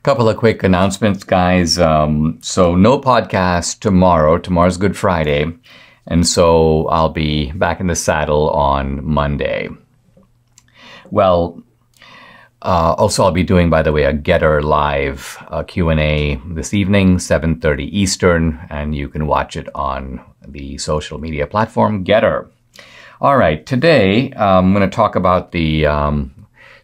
Couple of quick announcements, guys. So no podcast tomorrow. Tomorrow's Good Friday. And so I'll be back in the saddle on Monday. Well, also I'll be doing, by the way, a Getter Live Q&A this evening, 7:30 Eastern, and you can watch it on the social media platform Getter. All right, today I'm going to talk about the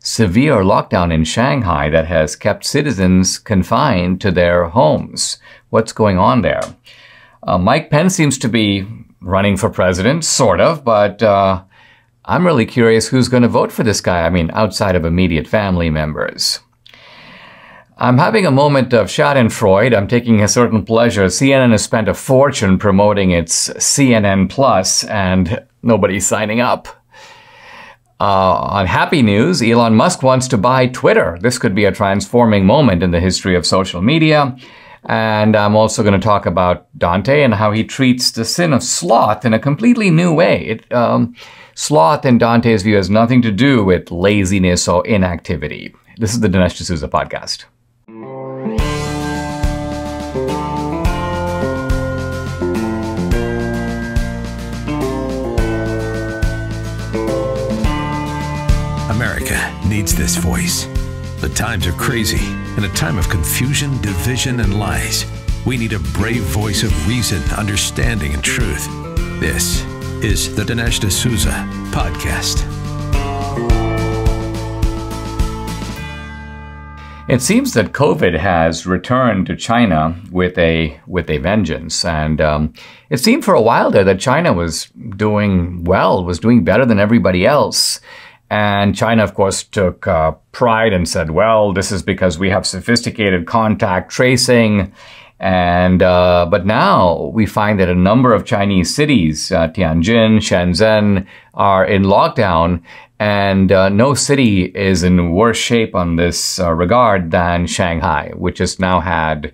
severe lockdown in Shanghai that has kept citizens confined to their homes. What's going on there? Mike Pence seems to be running for president, sort of, but I'm really curious who's going to vote for this guy. I mean, outside of immediate family members. I'm having a moment of schadenfreude. I'm taking a certain pleasure. CNN has spent a fortune promoting its CNN Plus, and nobody's signing up. On happy news, Elon Musk wants to buy Twitter. This could be a transforming moment in the history of social media. And I'm also going to talk about Dante and how he treats the sin of sloth in a completely new way. Sloth in Dante's view has nothing to do with laziness or inactivity. This is the Dinesh D'Souza podcast. America needs this voice. The times are crazy. In a time of confusion, division, and lies, we need a brave voice of reason, understanding, and truth. This is the Dinesh D'Souza podcast. It seems that COVID has returned to China with a vengeance. And it seemed for a while there that China was doing well, was doing better than everybody else. And China, of course, took pride and said, well, this is because we have sophisticated contact tracing. And but now we find that a number of Chinese cities, Tianjin, Shenzhen, are in lockdown. And no city is in worse shape on this regard than Shanghai, which has now had,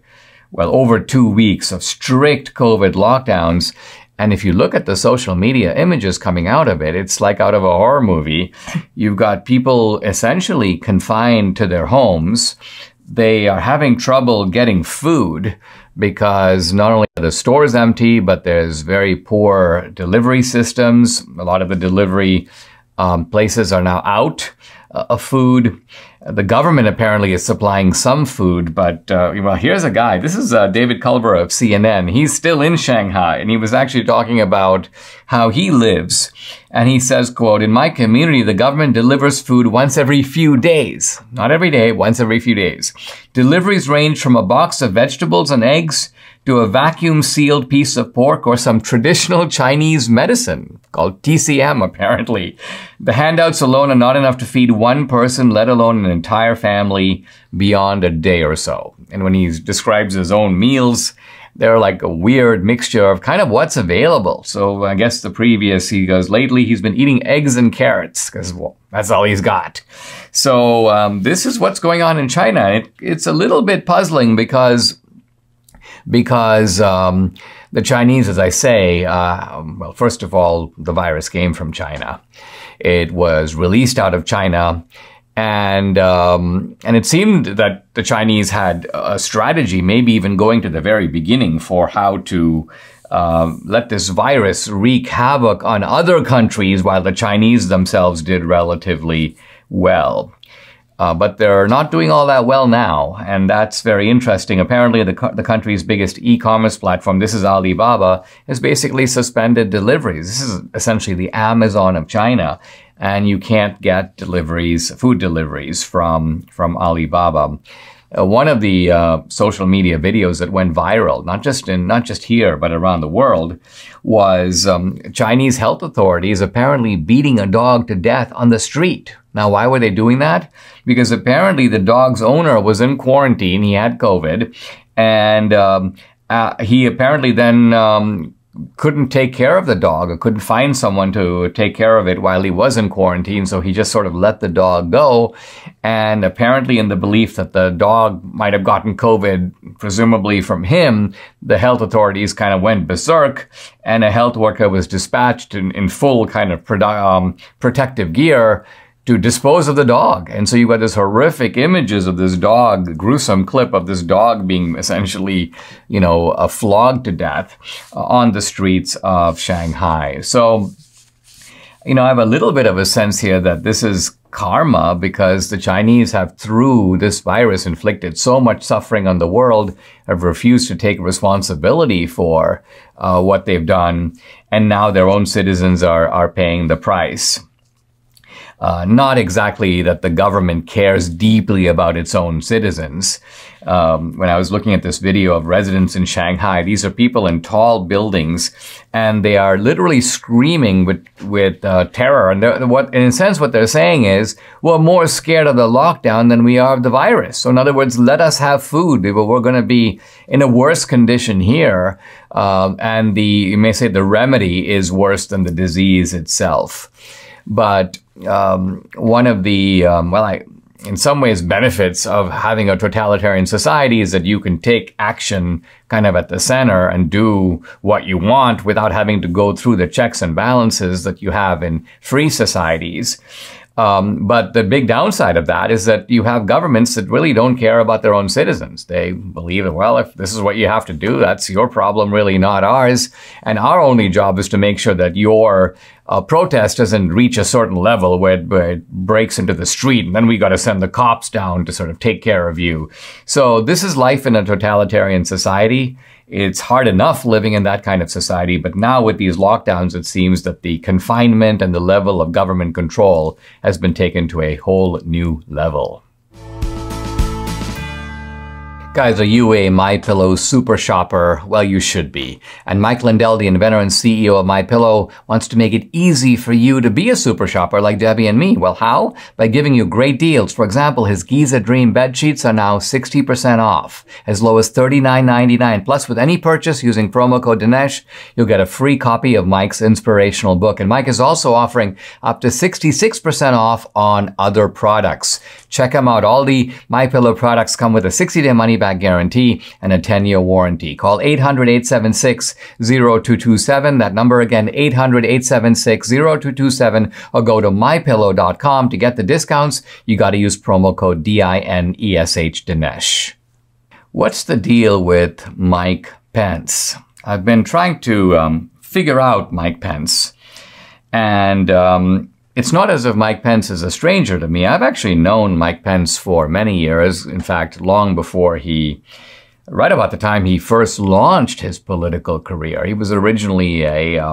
well, over 2 weeks of strict COVID lockdowns. And if you look at the social media images coming out of it, it's like out of a horror movie. You've got people essentially confined to their homes. They are having trouble getting food because not only are the stores empty, but there's very poor delivery systems. A lot of the delivery places are now out of food. The government apparently is supplying some food, but well, here's a guy. This is David Culver of CNN. He's still in Shanghai, and he was actually talking about how he lives. And he says, quote, "In my community, the government delivers food once every few days. Not every day, once every few days. Deliveries range from a box of vegetables and eggs to a vacuum-sealed piece of pork or some traditional Chinese medicine called TCM, apparently. The handouts alone are not enough to feed one person, let alone an entire family, beyond a day or so." And when he describes his own meals, they're like a weird mixture of kind of what's available. So I guess he goes, lately he's been eating eggs and carrots because, well, that's all he's got. So this is what's going on in China. It's a little bit puzzling because the Chinese, as I say, well, first of all, the virus came from China. It was released out of China. And it seemed that the Chinese had a strategy, maybe even going to the very beginning, for how to let this virus wreak havoc on other countries while the Chinese themselves did relatively well. But they're not doing all that well now, and that's very interesting. Apparently, the country's biggest e-commerce platform, this is Alibaba, has basically suspended deliveries. This is essentially the Amazon of China, and you can't get food deliveries from Alibaba. One of the social media videos that went viral, not just here, but around the world, was Chinese health authorities apparently beating a dog to death on the street. Now, why were they doing that? Because apparently the dog's owner was in quarantine. He had COVID, and he apparently then couldn't take care of the dog, or couldn't find someone to take care of it while he was in quarantine. So he just sort of let the dog go. And apparently in the belief that the dog might have gotten COVID, presumably from him, the health authorities kind of went berserk, and a health worker was dispatched in full kind of protective gear to dispose of the dog. And so you got this horrific images of this dog, gruesome clip of this dog being essentially, flogged to death on the streets of Shanghai. So, I have a little bit of a sense here that this is karma because the Chinese have, through this virus, inflicted so much suffering on the world, have refused to take responsibility for what they've done, and now their own citizens are paying the price. Not exactly that the government cares deeply about its own citizens. When I was looking at this video of residents in Shanghai, these are people in tall buildings, and they are literally screaming with terror. And in a sense, what they're saying is, we're more scared of the lockdown than we are of the virus. So in other words, let us have food. We're going to be in a worse condition here. And you may say the remedy is worse than the disease itself. But one of the, in some ways, benefits of having a totalitarian society is that you can take action kind of at the center and do what you want without having to go through the checks and balances that you have in free societies. But the big downside of that is that you have governments that really don't care about their own citizens. They believe that, well, if this is what you have to do, that's your problem, really not ours. And our only job is to make sure that your protest doesn't reach a certain level where it breaks into the street, and then we got to send the cops down to sort of take care of you. So this is life in a totalitarian society. It's hard enough living in that kind of society, but now with these lockdowns, it seems that the confinement and the level of government control has been taken to a whole new level. Guys, are you a MyPillow super shopper? Well, you should be. And Mike Lindell, the inventor and CEO of MyPillow, wants to make it easy for you to be a super shopper like Debbie and me. Well, how? By giving you great deals. For example, his Giza Dream bed sheets are now 60% off, as low as $39.99. Plus, with any purchase using promo code Dinesh, you'll get a free copy of Mike's inspirational book. And Mike is also offering up to 66% off on other products. Check them out. All the MyPillow products come with a 60-day money-back guarantee and a 10-year warranty. Call 800-876-0227. That number again, 800-876-0227, or go to mypillow.com to get the discounts. You got to use promo code DINESH, Dinesh. What's the deal with Mike Pence? I've been trying to figure out Mike Pence, and it's not as if Mike Pence is a stranger to me. I've actually known Mike Pence for many years. In fact, long before right about the time he first launched his political career. He was originally a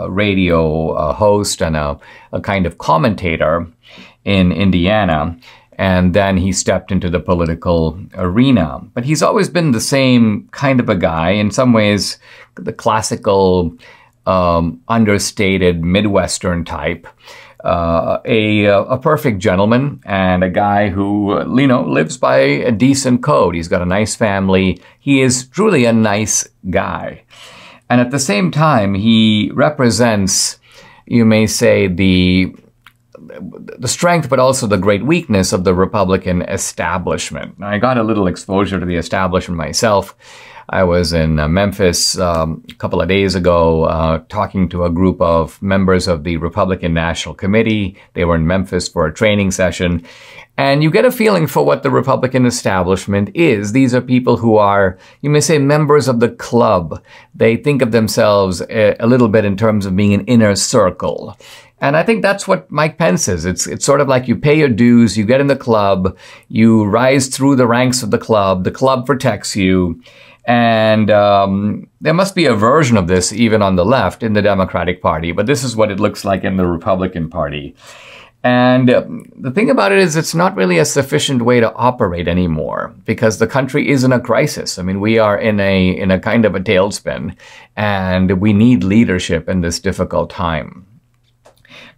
radio host and a kind of commentator in Indiana. And then he stepped into the political arena. But he's always been the same kind of a guy. In some ways, the classical, understated Midwestern type. A perfect gentleman and a guy who, lives by a decent code. He's got a nice family. He is truly a nice guy. And at the same time, he represents, you may say, the strength, but also the great weakness of the Republican establishment. I got a little exposure to the establishment myself. I was in Memphis a couple of days ago talking to a group of members of the Republican National Committee. They were in Memphis for a training session. And you get a feeling for what the Republican establishment is. These are people who are, you may say, members of the club. They think of themselves a little bit in terms of being an inner circle. And I think that's what Mike Pence is. It's sort of like you pay your dues, you get in the club, you rise through the ranks of the club protects you. And there must be a version of this even on the left in the Democratic Party, but this is what it looks like in the Republican Party. And the thing about it is it's not really a sufficient way to operate anymore because the country is in a crisis. I mean, we are in a kind of a tailspin, and we need leadership in this difficult time.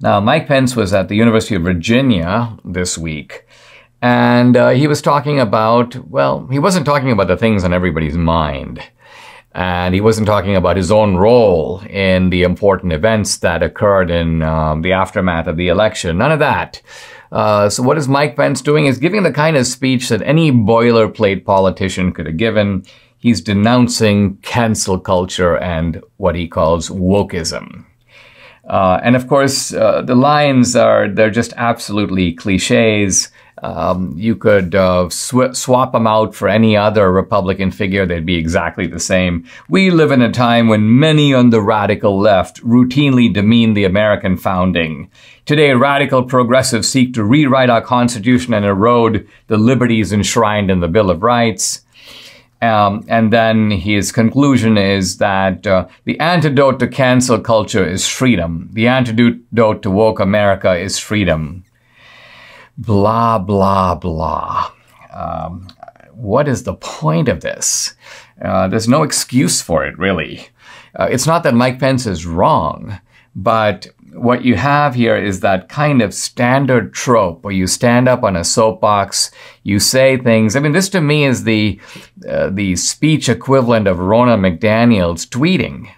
Now, Mike Pence was at the University of Virginia this week. And he was talking about, well, he wasn't talking about the things on everybody's mind. And he wasn't talking about his own role in the important events that occurred in the aftermath of the election. None of that. So what is Mike Pence doing? Is giving the kind of speech that any boilerplate politician could have given. He's denouncing cancel culture and what he calls wokeism. And of course, the lines they're just absolutely cliches. You could swap them out for any other Republican figure. They'd be exactly the same. We live in a time when many on the radical left routinely demean the American founding. Today, radical progressives seek to rewrite our Constitution and erode the liberties enshrined in the Bill of Rights. And then his conclusion is that the antidote to cancel culture is freedom. The antidote to woke America is freedom. Blah, blah, blah. What is the point of this? There's no excuse for it, really. It's not that Mike Pence is wrong, but what you have here is that kind of standard trope where you stand up on a soapbox, you say things. I mean, this to me is the speech equivalent of Ronna McDaniel's tweeting.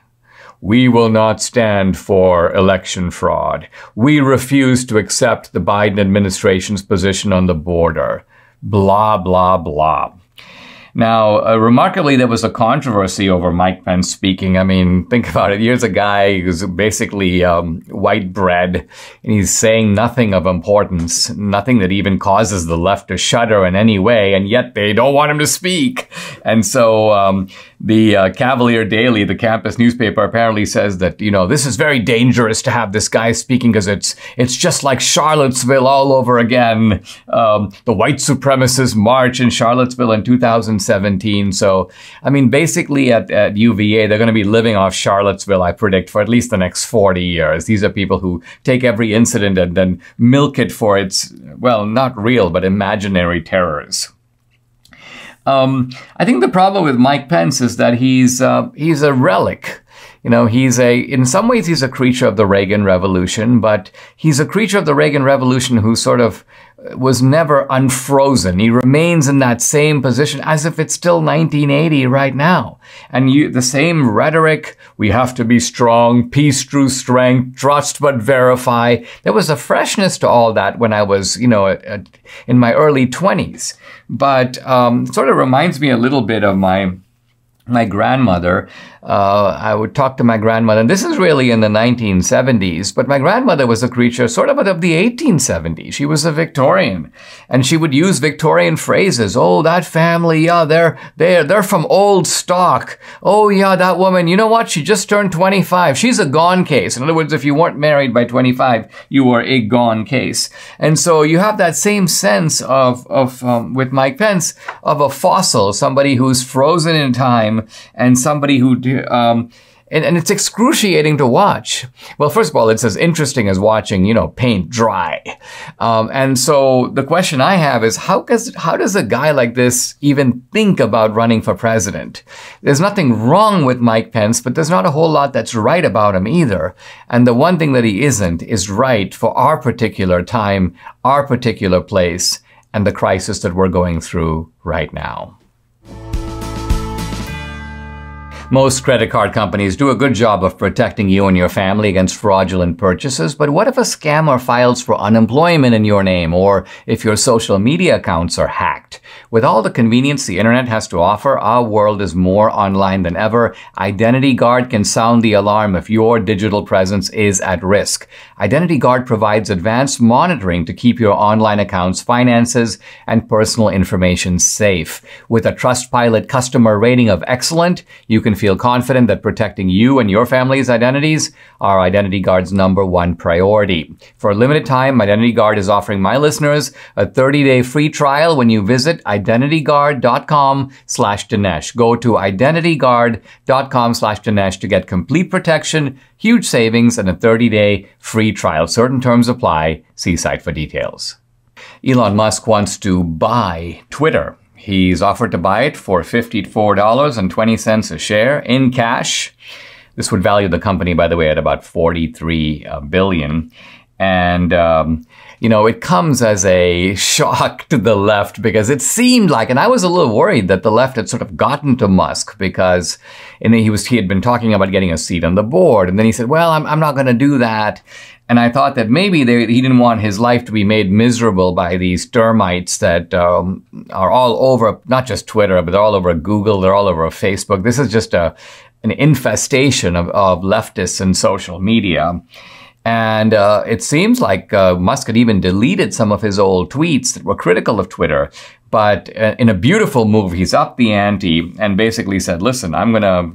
We will not stand for election fraud. We refuse to accept the Biden administration's position on the border. Blah, blah, blah. Now, remarkably, there was a controversy over Mike Pence speaking. I mean, think about it. Here's a guy who's basically white bread, and he's saying nothing of importance, nothing that even causes the left to shudder in any way, and yet they don't want him to speak. And so the Cavalier Daily, the campus newspaper, apparently says that, you know, this is very dangerous to have this guy speaking because it's just like Charlottesville all over again. The white supremacists march in Charlottesville in 2017. So, I mean, basically at UVA, they're going to be living off Charlottesville, I predict, for at least the next 40 years. These are people who take every incident and then milk it for its, well, not real, but imaginary terrors. I think the problem with Mike Pence is that he's a relic. You know, in some ways he's a creature of the Reagan Revolution, but he's a creature of the Reagan Revolution who sort of was never unfrozen. He remains in that same position as if it's still 1980 right now. And the same rhetoric, we have to be strong, peace through strength, trust but verify. There was a freshness to all that when I was, you know, in my early 20s. But it sort of reminds me a little bit of my grandmother. I would talk to my grandmother, and this is really in the 1970s, but my grandmother was a creature sort of the 1870s. She was a Victorian, and she would use Victorian phrases. Oh, that family, yeah, they're from old stock. Oh, yeah, that woman, you know what? She just turned 25. She's a gone case. In other words, if you weren't married by 25, you were a gone case. And so you have that same sense with Mike Pence of a fossil, somebody who's frozen in time, and somebody who and it's excruciating to watch. Well, first of all, it's as interesting as watching, you know, paint dry. And so the question I have is, how does a guy like this even think about running for president? There's nothing wrong with Mike Pence, but there's not a whole lot that's right about him either. And the one thing that he isn't is right for our particular time, our particular place, and the crisis that we're going through right now. Most credit card companies do a good job of protecting you and your family against fraudulent purchases, but what if a scammer files for unemployment in your name, or if your social media accounts are hacked? With all the convenience the internet has to offer, our world is more online than ever. Identity Guard can sound the alarm if your digital presence is at risk. Identity Guard provides advanced monitoring to keep your online accounts, finances, and personal information safe. With a Trustpilot customer rating of excellent, you can feel confident that protecting you and your family's identities are Identity Guard's #1 priority. For a limited time, Identity Guard is offering my listeners a 30-day free trial when you visit identityguard.com/Dinesh. Go to identityguard.com/Dinesh to get complete protection, huge savings, and a 30-day free trial. Certain terms apply. See site for details. Elon Musk wants to buy Twitter. He's offered to buy it for $54.20 a share in cash. This would value the company, by the way, at about $43 billion. And, you know, it comes as a shock to the left because it seemed like, and I was a little worried that the left had sort of gotten to Musk because he had been talking about getting a seat on the board. And then he said, well, I'm not going to do that. And I thought that maybe he didn't want his life to be made miserable by these termites that are all over, not just Twitter, but they're all over Google, they're all over Facebook. This is just an infestation of leftists and social media. And it seems like Musk had even deleted some of his old tweets that were critical of Twitter. But in a beautiful move, he's upped the ante and basically said, listen,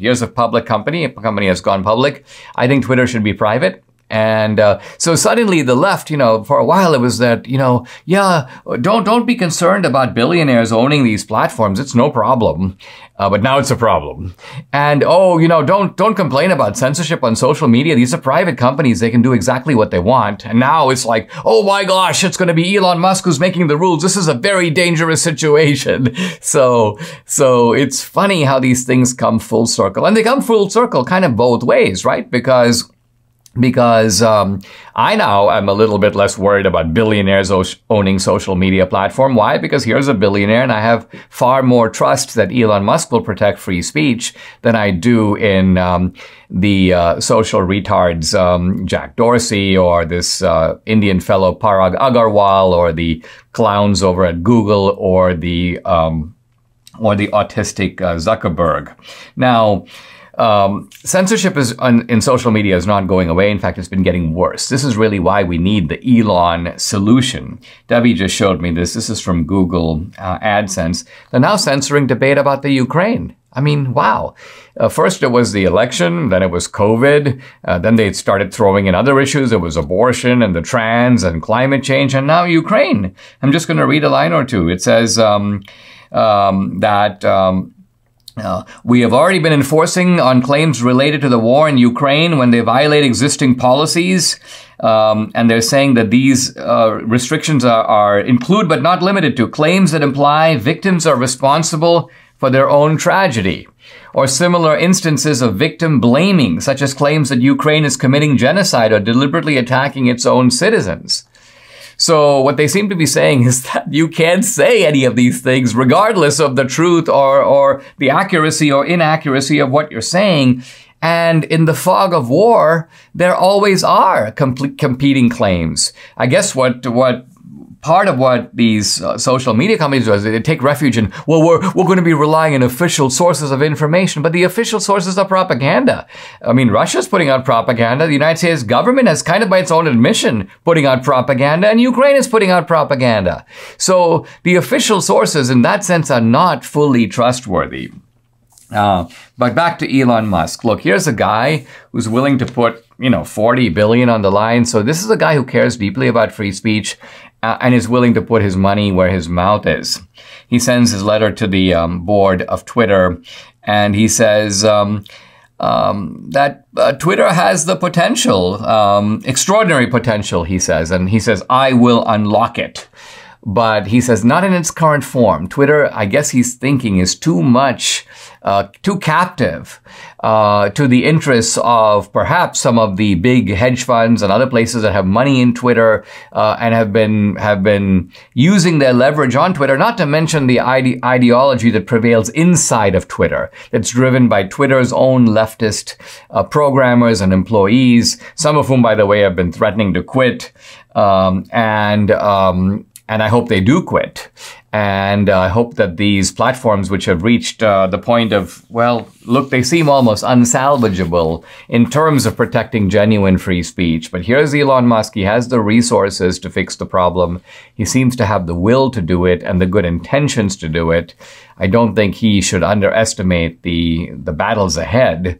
here's a public company. A company has gone public. I think Twitter should be private. And so suddenly the left, for a while it was that, don't be concerned about billionaires owning these platforms. It's no problem. But now it's a problem. And, don't complain about censorship on social media. These are private companies. They can do exactly what they want. And now it's like, oh my gosh, it's going to be Elon Musk who's making the rules. This is a very dangerous situation. So it's funny how these things come full circle. And they come full circle kind of both ways, right? Because I now am a little bit less worried about billionaires owning social media platform. Why? Because here's a billionaire and I have far more trust that Elon Musk will protect free speech than I do in the social retards Jack Dorsey or this Indian fellow Parag Agarwal or the clowns over at Google or the autistic Zuckerberg. Now, censorship in social media is not going away. In fact, it's been getting worse. This is really why we need the Elon solution. Debbie just showed me this. This is from Google AdSense. They're now censoring debate about the Ukraine. I mean, wow. First it was the election, then it was COVID, then they started throwing in other issues. It was abortion and the trans and climate change, and now Ukraine. I'm just going to read a line or two. It says we have already been enforcing on claims related to the war in Ukraine when they violate existing policies. And they're saying that these restrictions are include but not limited to claims that imply victims are responsible for their own tragedy, or similar instances of victim blaming, such as claims that Ukraine is committing genocide or deliberately attacking its own citizens. So what they seem to be saying is that you can't say any of these things regardless of the truth or the accuracy or inaccuracy of what you're saying. And in the fog of war, there always are competing claims. I guess what part of what these social media companies do is they take refuge in, well, we're going to be relying on official sources of information, but the official sources are propaganda. I mean, Russia's putting out propaganda. The United States government has kind of by its own admission putting out propaganda, and Ukraine is putting out propaganda. So the official sources in that sense are not fully trustworthy. But back to Elon Musk. Look, here's a guy who's willing to put, $40 billion on the line. So this is a guy who cares deeply about free speech and is willing to put his money where his mouth is. He sends his letter to the board of Twitter, and he says that Twitter has the potential, extraordinary potential, he says. And he says, I will unlock it. But he says, not in its current form. Twitter, I guess he's thinking, is too much, too captive to the interests of perhaps some of the big hedge funds and other places that have money in Twitter and have been using their leverage on Twitter, not to mention the ideology that prevails inside of Twitter, that's driven by Twitter's own leftist programmers and employees, some of whom, by the way, have been threatening to quit. And I hope they do quit. And I hope that these platforms, which have reached the point of, well, look, they seem almost unsalvageable in terms of protecting genuine free speech. But here's Elon Musk. He has the resources to fix the problem. He seems to have the will to do it and the good intentions to do it. I don't think he should underestimate the battles ahead.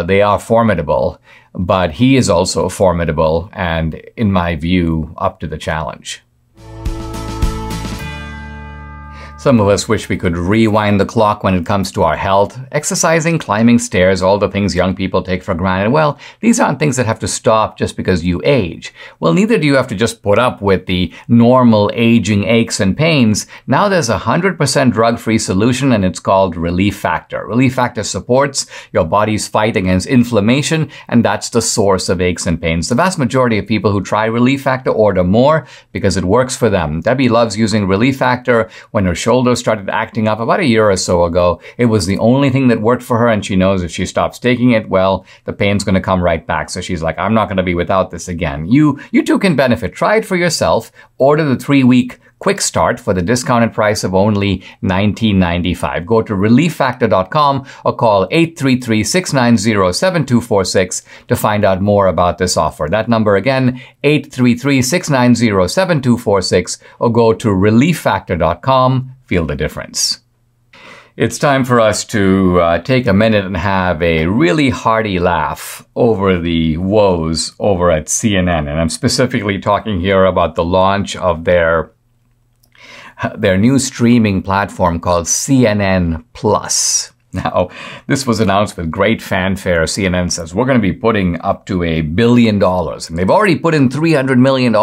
They are formidable. But he is also formidable and, in my view, up to the challenge. Some of us wish we could rewind the clock when it comes to our health. Exercising, climbing stairs, all the things young people take for granted. Well, these aren't things that have to stop just because you age. Well, neither do you have to just put up with the normal aging aches and pains. Now there's a 100% drug-free solution, and it's called Relief Factor. Relief Factor supports your body's fight against inflammation, and that's the source of aches and pains. The vast majority of people who try Relief Factor order more because it works for them. Debbie loves using Relief Factor. When her shoulders started acting up about a year or so ago, it was the only thing that worked for her, and she knows if she stops taking it, well, the pain's going to come right back. So she's like, I'm not going to be without this again. You too can benefit. Try it for yourself. Order the 3-week quick start for the discounted price of only $19.95. Go to relieffactor.com or call 833-690-7246 to find out more about this offer. That number again, 833-690-7246, or go to relieffactor.com. Feel the difference. It's time for us to take a minute and have a really hearty laugh over the woes over at CNN. And I'm specifically talking here about the launch of their new streaming platform called CNN Plus. Now, this was announced with great fanfare. CNN says, we're going to be putting up to $1 billion. And they've already put in $300 million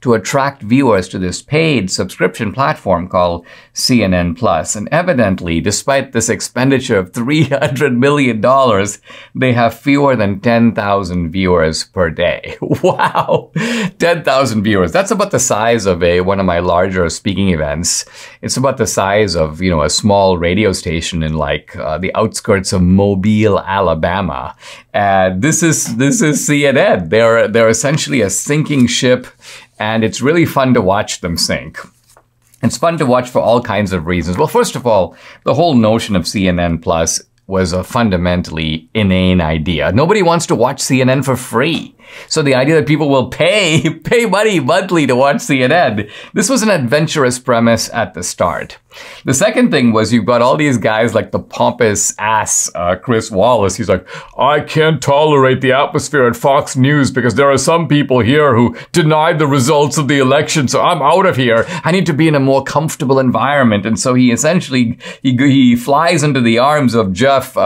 to attract viewers to this paid subscription platform called CNN Plus. And evidently, despite this expenditure of $300 million, they have fewer than 10,000 viewers per day. Wow! 10,000 viewers. That's about the size of one of my larger speaking events. It's about the size of, a small radio station in the outskirts of Mobile, Alabama. This is CNN. They're essentially a sinking ship, and it's really fun to watch them sink. It's fun to watch for all kinds of reasons. Well, first of all, the whole notion of CNN Plus was a fundamentally inane idea. Nobody wants to watch CNN for free. So the idea that people will pay money monthly to watch CNN, this was an adventurous premise at the start. The second thing was you've got all these guys like the pompous ass Chris Wallace. He's like, I can't tolerate the atmosphere at Fox News because there are some people here who denied the results of the election, so I'm out of here. I need to be in a more comfortable environment. And so he essentially, he flies into the arms of Jeff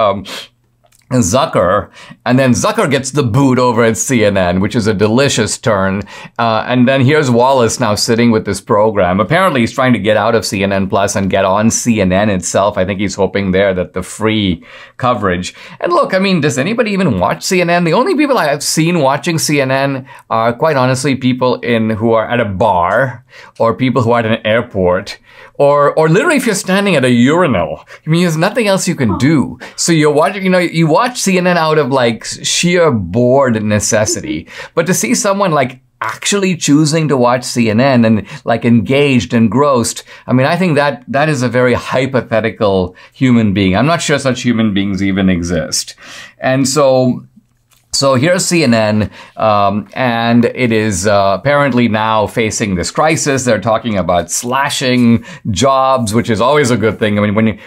Zucker, and then Zucker gets the boot over at CNN, which is a delicious turn. And then here's Wallace now sitting with this program. Apparently, he's trying to get out of CNN Plus and get on CNN itself. I think he's hoping there that the free coverage. And look, does anybody even watch CNN? The only people I've seen watching CNN are, quite honestly, people who are at a bar, or people who are at an airport, or literally if you're standing at a urinal. There's nothing else you can do. So you're watching, you watch CNN out of sheer bored necessity. But to see someone actually choosing to watch CNN and engaged, engrossed, I think that is a very hypothetical human being. I'm not sure such human beings even exist. And so here's CNN, and it is apparently now facing this crisis. They're talking about slashing jobs, which is always a good thing.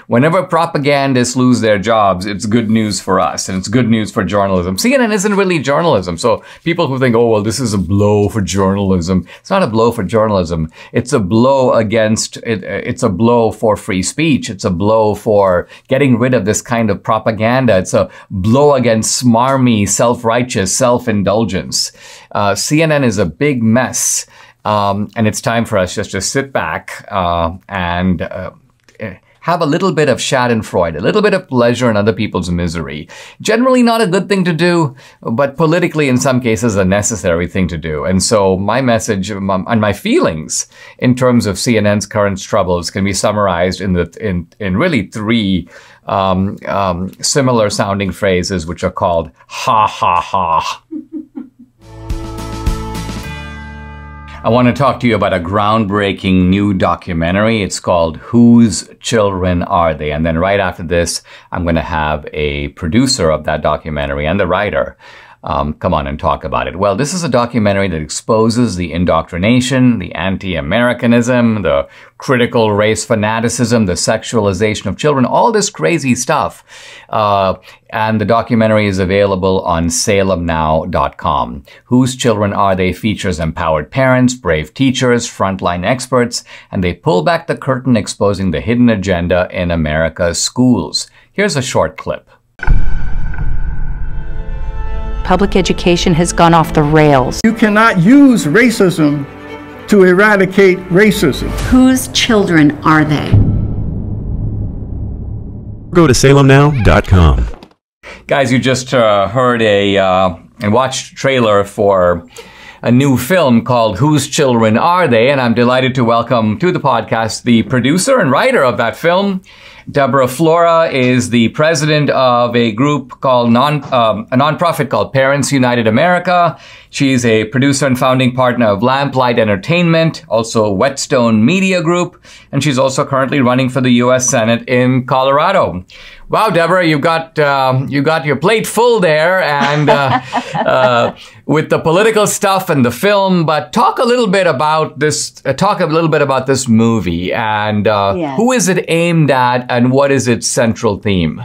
Whenever propagandists lose their jobs, it's good news for us, and it's good news for journalism. CNN isn't really journalism, so people who think, oh, well, this is a blow for journalism. It's not a blow for journalism. It's a blow against, it's a blow for free speech. It's a blow for getting rid of this kind of propaganda. It's a blow against smarmy, self-righteous self-indulgence. CNN is a big mess, and it's time for us just to sit back and have a little bit of schadenfreude, a little bit of pleasure in other people's misery. Generally not a good thing to do, but politically in some cases a necessary thing to do. And so my message and my feelings in terms of CNN's current troubles can be summarized in really three similar sounding phrases, which are called ha ha ha. I want to talk to you about a groundbreaking new documentary. It's called Whose Children Are They? And then right after this, I'm going to have a producer of that documentary and the writer come on and talk about it. Well, this is a documentary that exposes the indoctrination, the anti-Americanism, the critical race fanaticism, the sexualization of children, all this crazy stuff. And the documentary is available on salemnow.com. Whose Children Are They? Features empowered parents, brave teachers, frontline experts, and they pull back the curtain exposing the hidden agenda in America's schools. Here's a short clip. Public education has gone off the rails. You cannot use racism to eradicate racism. Whose children are they? Go to salemnow.com. Guys, you just heard and watched a trailer for a new film called Whose Children Are They? And I'm delighted to welcome to the podcast the producer and writer of that film, Deborah Flora is the president of a group called a nonprofit called Parents United America. She's a producer and founding partner of Lamplight Entertainment, also Whetstone Media Group, and she's also currently running for the U.S. Senate in Colorado. Wow, Deborah, you got your plate full there, and with the political stuff and the film. But talk a little bit about this. Talk a little bit about this movie, and who is it aimed at, and what is its central theme?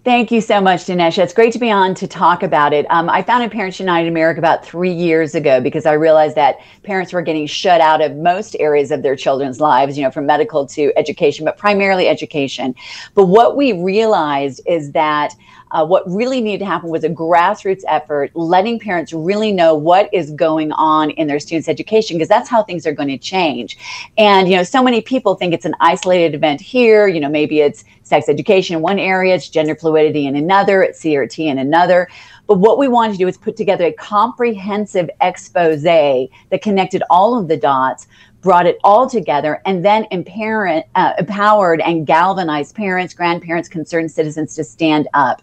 Thank you so much, Dinesh. It's great to be on to talk about it. I founded Parents United America about 3 years ago because I realized that parents were getting shut out of most areas of their children's lives, from medical to education, but primarily education. But what we realized is that what really needed to happen was a grassroots effort, letting parents really know what is going on in their students' education, because that's how things are going to change. And, so many people think it's an isolated event here. Maybe it's sex education in one area, it's gender fluidity in another, it's CRT in another. But what we wanted to do is put together a comprehensive expose that connected all of the dots, brought it all together, and then empowered and galvanized parents, grandparents, concerned citizens to stand up.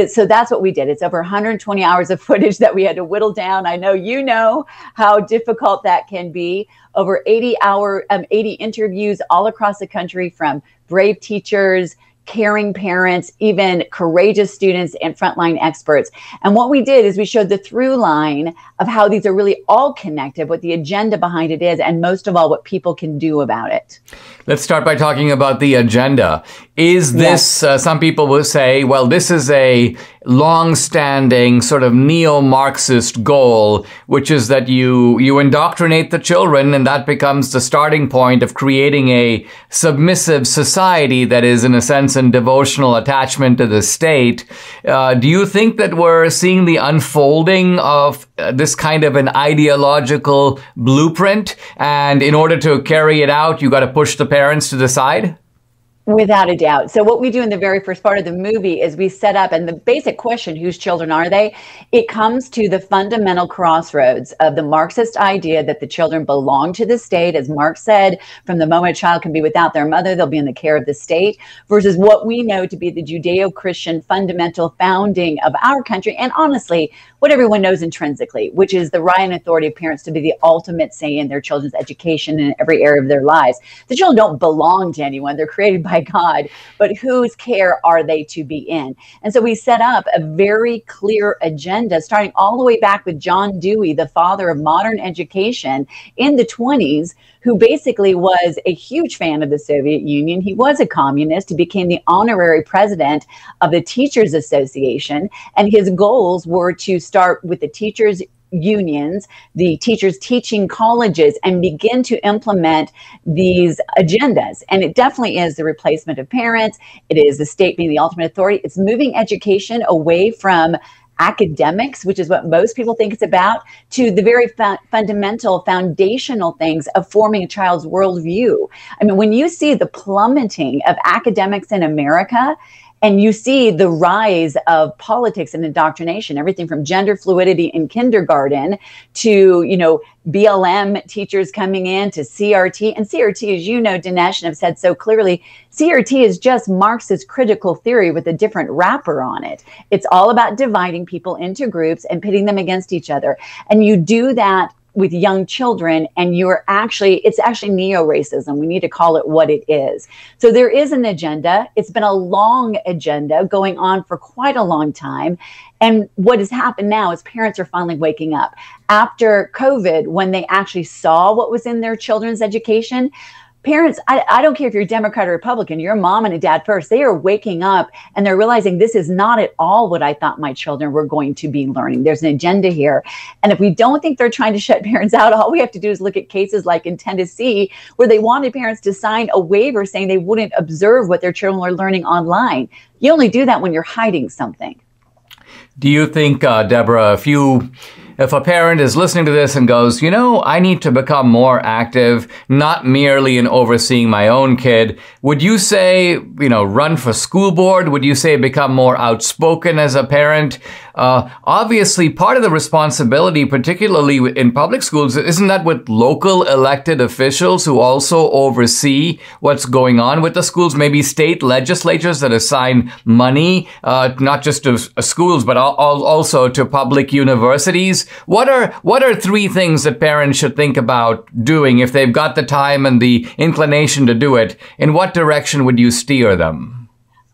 So that's what we did. It's over 120 hours of footage that we had to whittle down. I know you know how difficult that can be. Over 80 interviews all across the country from brave teachers, caring parents, even courageous students and frontline experts. And what we did is we showed the through line of how these are really all connected, what the agenda behind it is, and most of all, what people can do about it. Let's start by talking about the agenda. Is this, some people will say, well, this is a long-standing sort of neo-Marxist goal, which is that you indoctrinate the children, and that becomes the starting point of creating a submissive society that is, in a sense, in devotional attachment to the state. Do you think that we're seeing the unfolding of this kind of an ideological blueprint, and in order to carry it out, you got to push the parents to the side? Without a doubt. So what we do in the very first part of the movie is we set up, and the basic question, whose children are they? It comes to the fundamental crossroads of the Marxist idea that the children belong to the state. As Marx said, from the moment a child can be without their mother, they'll be in the care of the state, versus what we know to be the Judeo-Christian fundamental founding of our country. And honestly, what everyone knows intrinsically, which is the right and authority of parents to be the ultimate say in their children's education in every area of their lives. The children don't belong to anyone. They're created by God, but whose care are they to be in? And so we set up a very clear agenda, starting all the way back with John Dewey, the father of modern education in the 1920s, who basically was a huge fan of the Soviet Union. He was a communist. He became the honorary president of the Teachers Association, and his goals were to start with the teachers' unions, the teachers teaching colleges, and begin to implement these agendas. And it definitely is the replacement of parents. It is the state being the ultimate authority. It's moving education away from academics, which is what most people think it's about, to the very fundamental, foundational things of forming a child's worldview. I mean, when you see the plummeting of academics in America, and you see the rise of politics and indoctrination, everything from gender fluidity in kindergarten to, BLM teachers coming in to CRT. And CRT, as you know, Dinesh, and have said so clearly, CRT is just Marxist critical theory with a different wrapper on it. It's all about dividing people into groups and pitting them against each other. And you do that with young children, and it's actually neo-racism. We need to call it what it is. So there is an agenda. It's been a long agenda going on for quite a long time. And what has happened now is parents are finally waking up. After COVID, when they actually saw what was in their children's education, parents, I don't care if you're a Democrat or Republican, you're a mom and a dad first, they are waking up and they're realizing this is not at all what I thought my children were going to be learning. There's an agenda here. And if we don't think they're trying to shut parents out, all we have to do is look at cases like in Tennessee, where they wanted parents to sign a waiver saying they wouldn't observe what their children were learning online. You only do that when you're hiding something. Do you think, Deborah, if a parent is listening to this and goes, you know, I need to become more active, not merely in overseeing my own kid, would you say, you know, run for school board? Would you say become more outspoken as a parent? Obviously, part of the responsibility, particularly in public schools, isn't that with local elected officials who also oversee what's going on with the schools? Maybe state legislatures that assign money, not just to schools, but also to public universities. What are three things that parents should think about doing if they've got the time and the inclination to do it? In what direction would you steer them?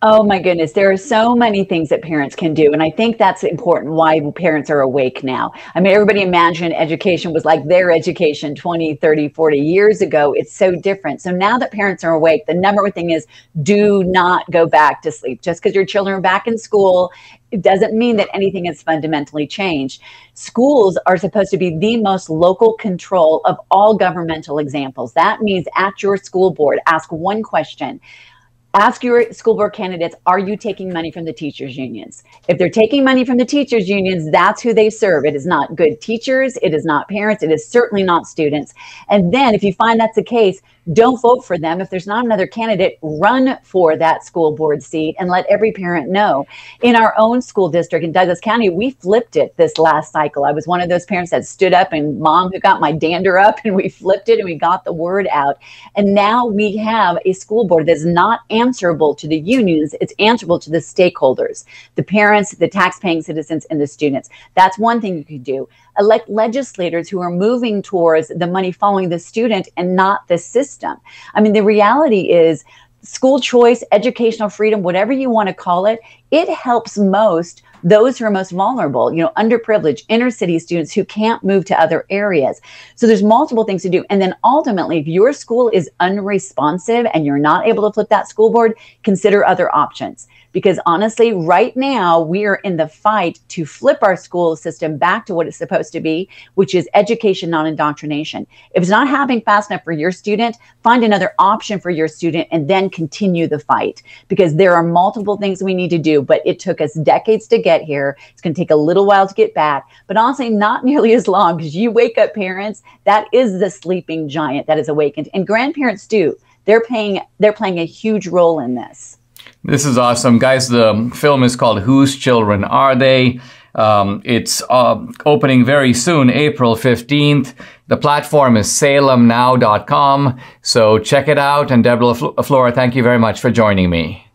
Oh my goodness, there are so many things that parents can do. And I think that's important why parents are awake now. I mean, everybody imagined education was like their education 20, 30, 40 years ago. It's so different. So now that parents are awake, the number one thing is do not go back to sleep. Just because your children are back in school, it doesn't mean that anything has fundamentally changed. Schools are supposed to be the most local control of all governmental examples. That means at your school board, ask one question. Ask your school board candidates, are you taking money from the teachers' unions? If they're taking money from the teachers' unions, that's who they serve. It is not good teachers. It is not parents. It is certainly not students. And then if you find that's the case, don't vote for them. If there's not another candidate, run for that school board seat and let every parent know. In our own school district in Douglas County, we flipped it this last cycle. I was one of those parents that stood up and mom who got my dander up, and we flipped it and we got the word out. And now we have a school board that's not answerable to the unions. It's answerable to the stakeholders, the parents, the tax-paying citizens, and the students. That's one thing you could do. Elect legislators who are moving towards the money following the student and not the system. I mean, the reality is school choice, educational freedom, whatever you want to call it, it helps most those who are most vulnerable, you know, underprivileged, inner city students who can't move to other areas. So there's multiple things to do. And then ultimately, if your school is unresponsive and you're not able to flip that school board, consider other options. Because honestly, right now, we are in the fight to flip our school system back to what it's supposed to be, which is education, not indoctrination. If it's not happening fast enough for your student, find another option for your student and then continue the fight. Because there are multiple things we need to do, but it took us decades to get here. It's going to take a little while to get back, but honestly, not nearly as long, because you wake up parents, that is the sleeping giant that is awakened. And grandparents do. They're playing a huge role in this. This is awesome. Guys, the film is called Whose Children Are They? It's opening very soon, April 15th. The platform is salemnow.com. So check it out. And Deborah Flora, thank you very much for joining me.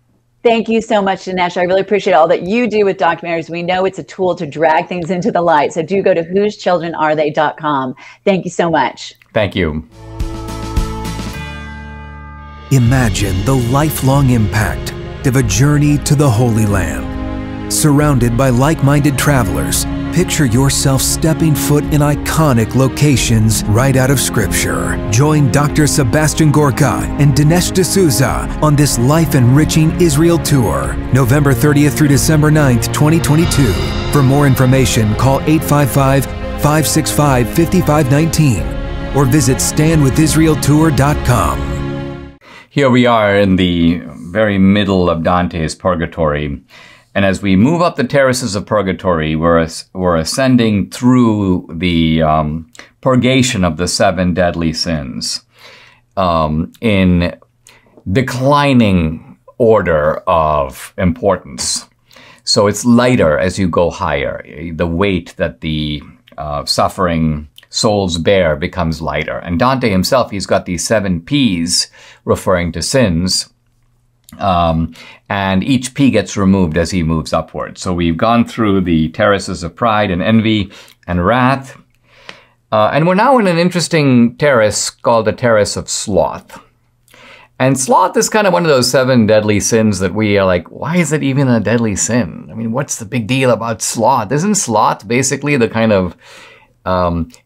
Thank you so much, Dinesh. I really appreciate all that you do with documentaries. We know it's a tool to drag things into the light. So do go to whosechildrenarethey.com. Thank you so much. Thank you. Imagine the lifelong impact of a journey to the Holy Land. Surrounded by like-minded travelers, picture yourself stepping foot in iconic locations right out of Scripture. Join Dr. Sebastian Gorka and Dinesh D'Souza on this life-enriching Israel tour, November 30th through December 9th, 2022. For more information, call 855-565-5519 or visit standwithisraeltour.com. Here we are in the very middle of Dante's Purgatory. And as we move up the terraces of Purgatory, we're ascending through the purgation of the 7 deadly sins in declining order of importance. So it's lighter as you go higher. The weight that the suffering souls bear becomes lighter. And Dante himself, he's got these 7 P's referring to sins. And each P gets removed as he moves upward. So we've gone through the terraces of pride and envy and wrath. And we're now in an interesting terrace called the terrace of sloth. And sloth is kind of one of those 7 deadly sins that we are like, why is it even a deadly sin? I mean, what's the big deal about sloth? Isn't sloth basically the kind of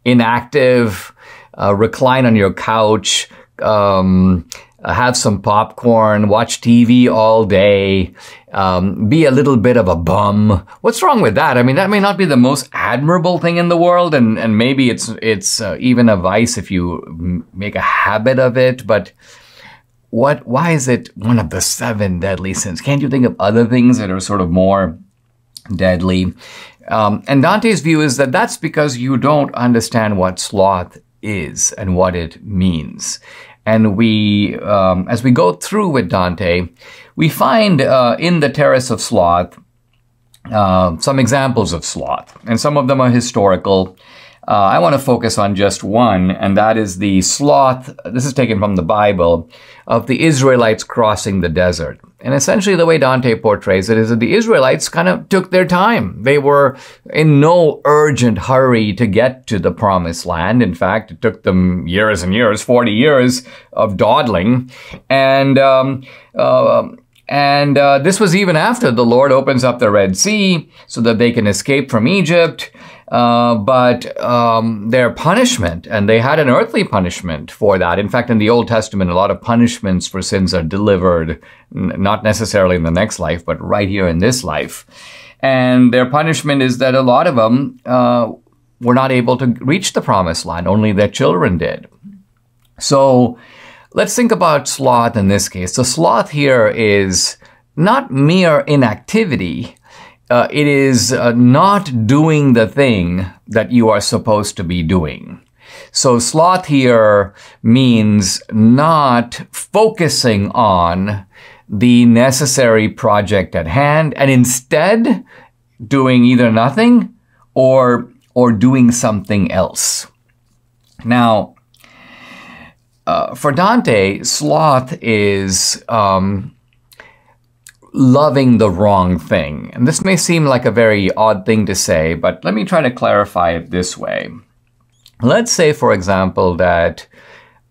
inactive, recline on your couch, have some popcorn, watch TV all day, be a little bit of a bum? What's wrong with that? I mean, that may not be the most admirable thing in the world, and maybe it's even a vice if you make a habit of it, but why is it one of the 7 deadly sins? Can't you think of other things that are sort of more deadly? And Dante's view is that that's because you don't understand what sloth is and what it means. And we, as we go through with Dante, we find in the Terrace of Sloth some examples of sloth, and some of them are historical. I want to focus on just one, and that is the sloth, this is taken from the Bible, of the Israelites crossing the desert. And essentially the way Dante portrays it is that the Israelites kind of took their time. They were in no urgent hurry to get to the promised land. In fact, it took them years and years, 40 years of dawdling. And this was even after the Lord opens up the Red Sea so that they can escape from Egypt. But their punishment, and they had an earthly punishment for that. In fact, in the Old Testament, a lot of punishments for sins are delivered, not necessarily in the next life, but right here in this life. And their punishment is that a lot of them were not able to reach the promised land. Only their children did. So let's think about sloth in this case. The sloth here is not mere inactivity. It is not doing the thing that you are supposed to be doing. So sloth here means not focusing on the necessary project at hand, and instead doing either nothing or doing something else. Now, for Dante, sloth is loving the wrong thing. And this may seem like a very odd thing to say, but let me try to clarify it this way. Let's say, for example, that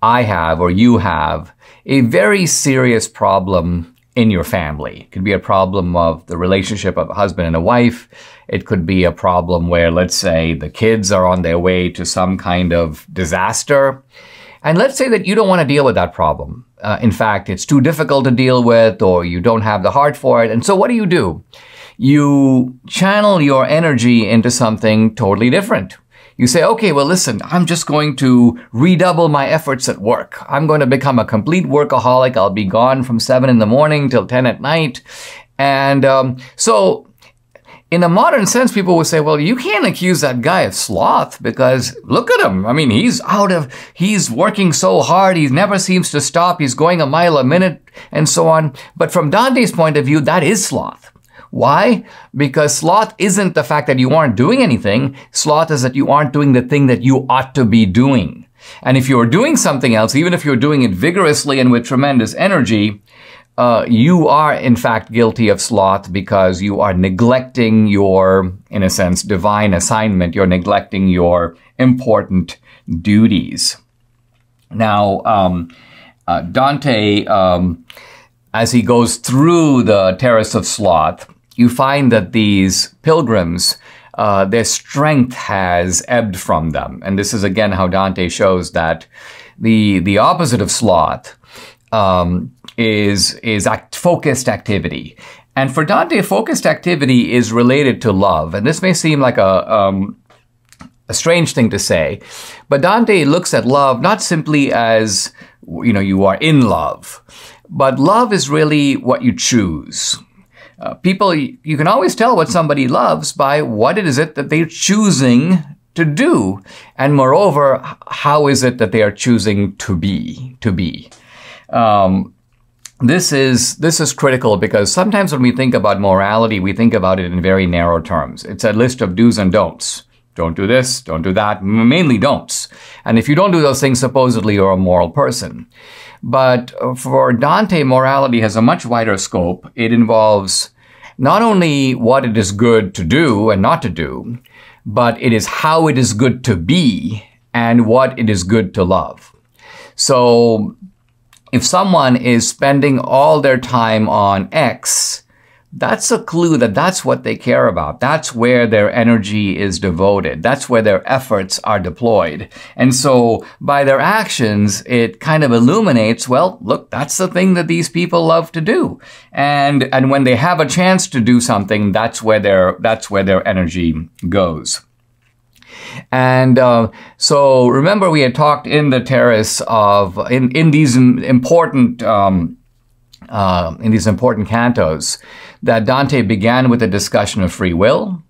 I have or you have a very serious problem in your family. It could be a problem of the relationship of a husband and a wife. It could be a problem where, let's say, the kids are on their way to some kind of disaster. And let's say that you don't want to deal with that problem. In fact, it's too difficult to deal with, or you don't have the heart for it. And so what do? You channel your energy into something totally different. You say, okay, well, listen, I'm just going to redouble my efforts at work. I'm going to become a complete workaholic. I'll be gone from 7 in the morning till 10 at night. And so in a modern sense, people will say, well, you can't accuse that guy of sloth because look at him. I mean, he's working so hard. He never seems to stop. He's going a mile a minute and so on. But from Dante's point of view, that is sloth. Why? Because sloth isn't the fact that you aren't doing anything. Sloth is that you aren't doing the thing that you ought to be doing. And if you're doing something else, even if you're doing it vigorously and with tremendous energy, you are, in fact, guilty of sloth because you are neglecting your, in a sense, divine assignment. You're neglecting your important duties. Now, Dante, as he goes through the Terrace of Sloth, you find that these pilgrims, their strength has ebbed from them. And this is, again, how Dante shows that the opposite of sloth is focused activity. And for Dante, focused activity is related to love. And this may seem like a strange thing to say, but Dante looks at love not simply as, you are in love, but love is really what you choose. People, you can always tell what somebody loves by what it is that they're choosing to do. And moreover, how is it that they are choosing to be? This is critical because sometimes when we think about morality, we think about it in very narrow terms. It's a list of do's and don'ts. Don't do this, don't do that, mainly don'ts. And if you don't do those things, supposedly you're a moral person. But for Dante, morality has a much wider scope. It involves not only what it is good to do and not to do, but it is how it is good to be and what it is good to love. So if someone is spending all their time on X, that's a clue that that's what they care about. That's where their energy is devoted. That's where their efforts are deployed. And so by their actions, it kind of illuminates, well, look, that's the thing that these people love to do. And when they have a chance to do something, that's where their energy goes. And so remember, we had talked in the terrace of in these important cantos that Dante began with a discussion of free will,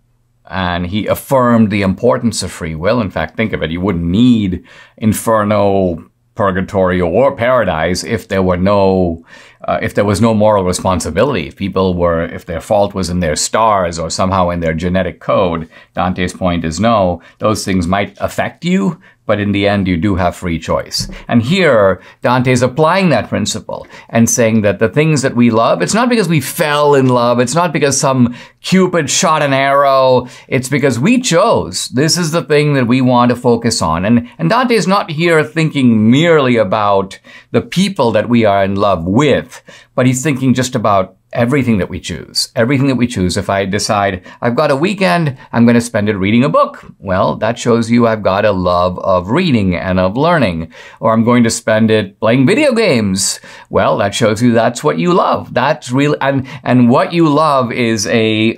and he affirmed the importance of free will. In fact, think of it, you wouldn't need Inferno, Purgatory, or Paradise if there were no if there was no moral responsibility. If their fault was in their stars or somehow in their genetic code, Dante's point is no, those things might affect you, but in the end, you do have free choice. And here, Dante's applying that principle and saying that the things that we love, it's not because we fell in love. It's not because some Cupid shot an arrow. It's because we chose. This is the thing that we want to focus on. And Dante's not here thinking merely about the people that we are in love with, but he's thinking just about everything that we choose. Everything that we choose. If I decide I've got a weekend, I'm going to spend it reading a book. Well, that shows you I've got a love of reading and of learning. Or I'm going to spend it playing video games. Well, that shows you that's what you love. That's real. And what you love is a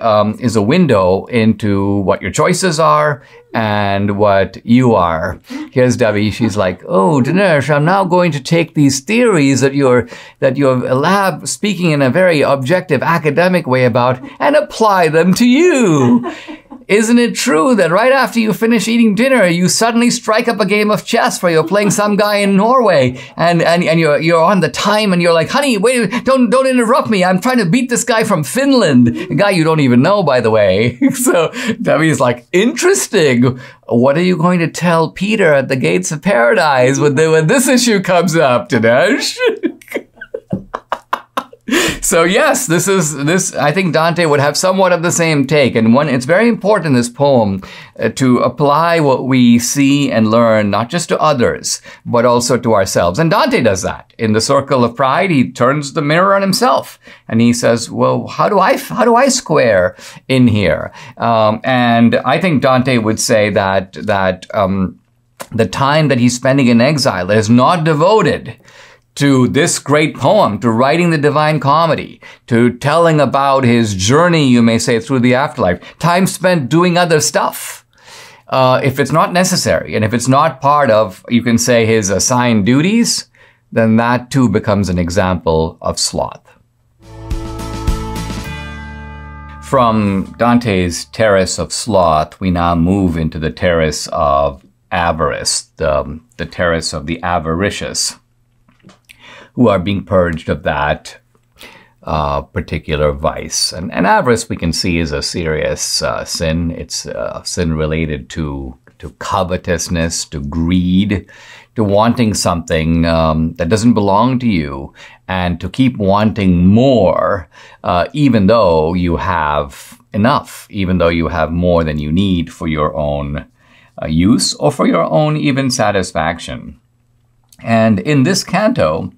window into what your choices are and what you are. Here's Debbie. She's like, oh, Dinesh, I'm now going to take these theories that you're speaking in a very objective academic way about and apply them to you. Isn't it true that right after you finish eating dinner, you suddenly strike up a game of chess where you're playing some guy in Norway and you're on the time and you're like, honey, wait, don't interrupt me. I'm trying to beat this guy from Finland, a guy you don't even know, by the way. So Debbie's like, interesting. What are you going to tell Peter at the gates of paradise when this issue comes up, Dinesh? So yes, this. I think Dante would have somewhat of the same take, and it's very important in this poem to apply what we see and learn not just to others but also to ourselves. And Dante does that in The Circle of Pride. He turns the mirror on himself and he says, "Well, how do I square in here?" And I think Dante would say that the time that he's spending in exile is not devoted to this great poem, to writing the Divine Comedy, to telling about his journey, you may say, through the afterlife. Time spent doing other stuff. If it's not necessary, and if it's not part of, you can say, his assigned duties, then that too becomes an example of sloth. From Dante's Terrace of Sloth, we now move into the Terrace of Avarice, the Terrace of the Avaricious, who are being purged of that particular vice. And avarice, we can see, is a serious sin. It's a sin related to covetousness, to greed, to wanting something that doesn't belong to you, and to keep wanting more, even though you have enough, even though you have more than you need for your own use or for your own even satisfaction. And in this canto,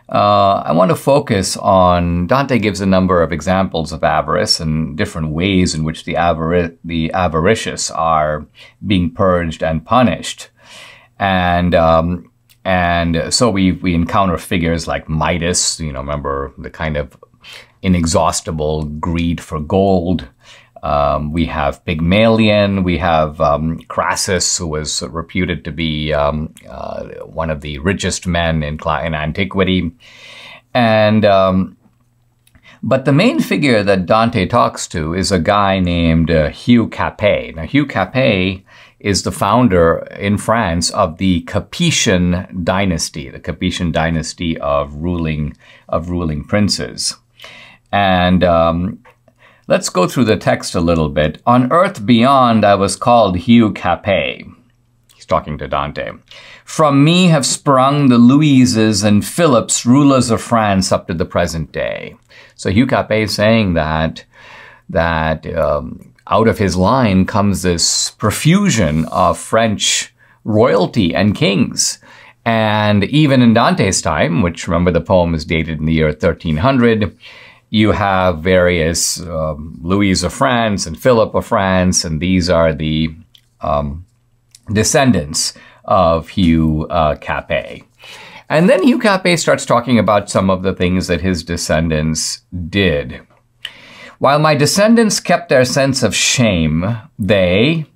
I want to focus on, Dante gives a number of examples of avarice and different ways in which the avaricious are being purged and punished. And so we encounter figures like Midas, remember the kind of inexhaustible greed for gold. We have Pygmalion, we have Crassus, who was reputed to be one of the richest men in antiquity. And but the main figure that Dante talks to is a guy named Hugh Capet. Now, Hugh Capet is the founder in France of the Capetian dynasty, of ruling princes. And let's go through the text a little bit. On earth beyond, I was called Hugh Capet. He's talking to Dante. From me have sprung the Louises and Philips, rulers of France up to the present day. So Hugh Capet is saying that out of his line comes this profusion of French royalty and kings. And even in Dante's time, which, remember, the poem is dated in the year 1300, you have various Louis of France and Philip of France, and these are the descendants of Hugh Capet. And then Hugh Capet starts talking about some of the things that his descendants did. While my descendants kept their sense of shame, they,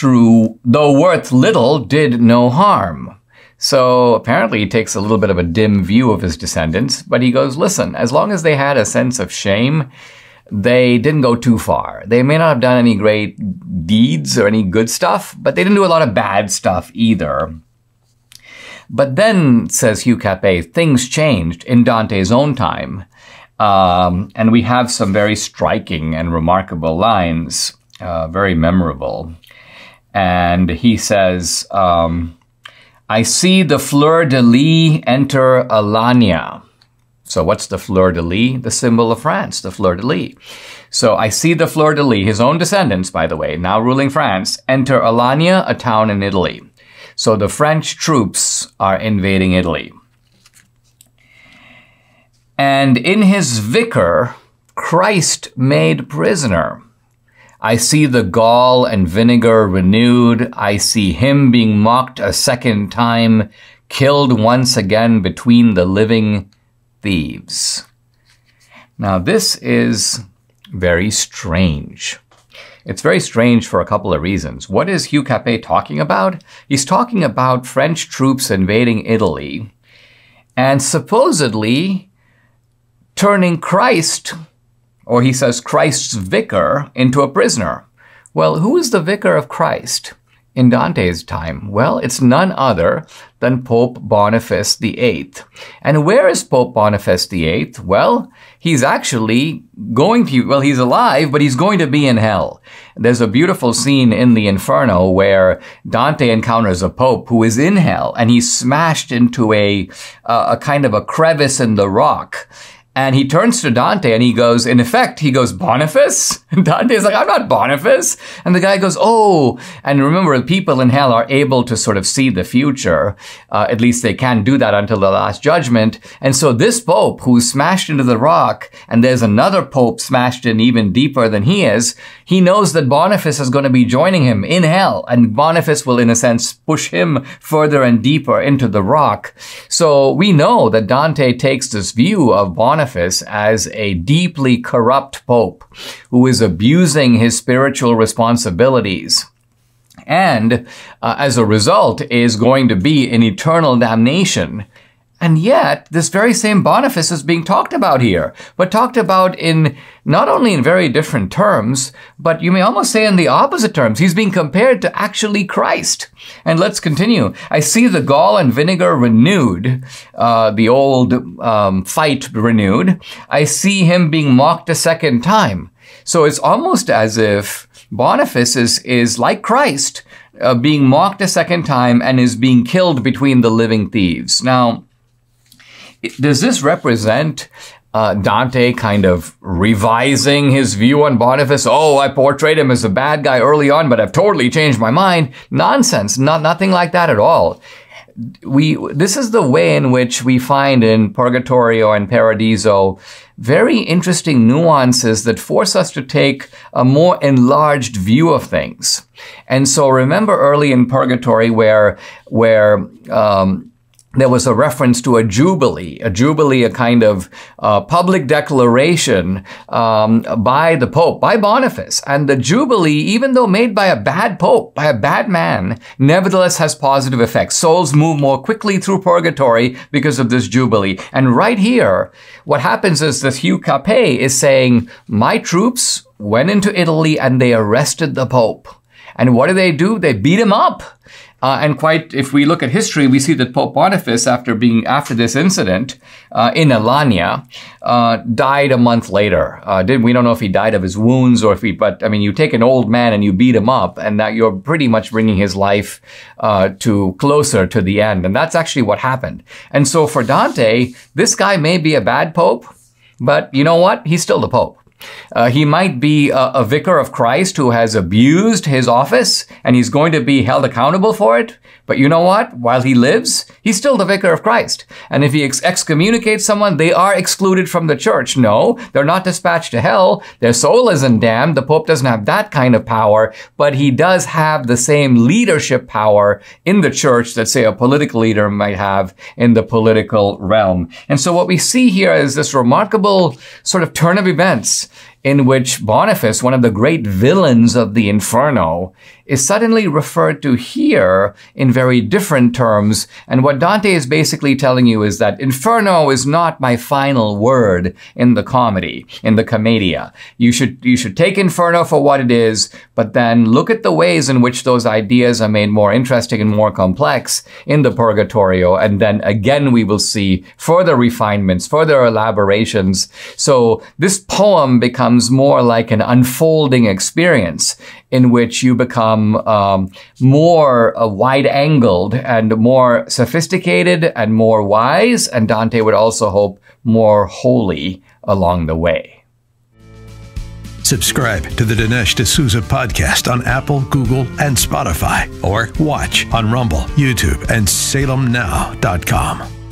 though worth little, did no harm. So apparently he takes a little bit of a dim view of his descendants, but he goes, listen, as long as they had a sense of shame, they didn't go too far. They may not have done any great deeds or any good stuff, but they didn't do a lot of bad stuff either. But then, says Hugh Capet, things changed in Dante's own time. And we have some very striking and remarkable lines, very memorable. And he says, I see the fleur-de-lis enter Alanya. So what's the fleur-de-lis? The symbol of France, the fleur-de-lis. So I see the fleur-de-lis, his own descendants, by the way, now ruling France, enter Alanya, a town in Italy. So the French troops are invading Italy. And in his vicar, Christ made prisoner. I see the gall and vinegar renewed. I see him being mocked a second time, killed once again between the living thieves. Now, this is very strange. It's very strange for a couple of reasons. What is Hugh Capet talking about? He's talking about French troops invading Italy and supposedly turning Christ, or he says Christ's vicar, into a prisoner. Well, who is the vicar of Christ in Dante's time? Well, it's none other than Pope Boniface VIII. And where is Pope Boniface VIII? Well, he's actually going to, well, he's alive, but he's going to be in hell. There's a beautiful scene in the Inferno where Dante encounters a pope who is in hell, and he's smashed into a kind of a crevice in the rock. And he turns to Dante and he goes, in effect, he goes, Boniface? And Dante's like, I'm not Boniface. And the guy goes, oh. And remember, people in hell are able to sort of see the future. At least they can do that until the Last Judgment. And so this pope who's smashed into the rock, and there's another pope smashed in even deeper than he is, he knows that Boniface is going to be joining him in hell. And Boniface will, in a sense, push him further and deeper into the rock. So we know that Dante takes this view of Boniface as a deeply corrupt pope who is abusing his spiritual responsibilities and as a result is going to be in eternal damnation. And yet, this very same Boniface is being talked about here, but talked about in not only in very different terms, but you may almost say in the opposite terms. He's being compared to actually Christ. And let's continue. I see the gall and vinegar renewed, the old fight renewed. I see him being mocked a second time. So it's almost as if Boniface is like Christ, being mocked a second time and is being killed between the living thieves. Now, does this represent Dante kind of revising his view on Boniface? Oh, I portrayed him as a bad guy early on, but I've totally changed my mind. Nonsense. Nothing like that at all. This is the way in which we find in Purgatorio and Paradiso very interesting nuances that force us to take a more enlarged view of things. And so remember early in Purgatory where there was a reference to a jubilee, a kind of public declaration by the Pope, by Boniface. And the jubilee, even though made by a bad Pope, by a bad man, nevertheless has positive effects. Souls move more quickly through purgatory because of this jubilee. And right here, what happens is that Hugh Capet is saying, my troops went into Italy and they arrested the Pope. And what do? They beat him up. And if we look at history, we see that Pope Boniface, after this incident in Alanya, died a month later. We don't know if he died of his wounds but I mean, you take an old man and you beat him up, and that you're pretty much bringing his life closer to the end. And that's actually what happened. And so for Dante, this guy may be a bad pope, but you know what? He's still the Pope. He might be a vicar of Christ who has abused his office, and he's going to be held accountable for it. But you know what? While he lives, he's still the vicar of Christ. And if he excommunicates someone, they are excluded from the church. No, they're not dispatched to hell. Their soul isn't damned. The Pope doesn't have that kind of power, but he does have the same leadership power in the church that, say, a political leader might have in the political realm. And so what we see here is this remarkable sort of turn of events in which Boniface, one of the great villains of the Inferno, is suddenly referred to here in very different terms. And what Dante is basically telling you is that Inferno is not my final word in the comedy, in the Commedia. You should take Inferno for what it is, but then look at the ways in which those ideas are made more interesting and more complex in the Purgatorio. And then again, we will see further refinements, further elaborations. So this poem becomes more like an unfolding experience in which you become more wide-angled and more sophisticated and more wise, and Dante would also hope more holy along the way. Subscribe to the Dinesh D'Souza podcast on Apple, Google, and Spotify, or watch on Rumble, YouTube, and SalemNow.com.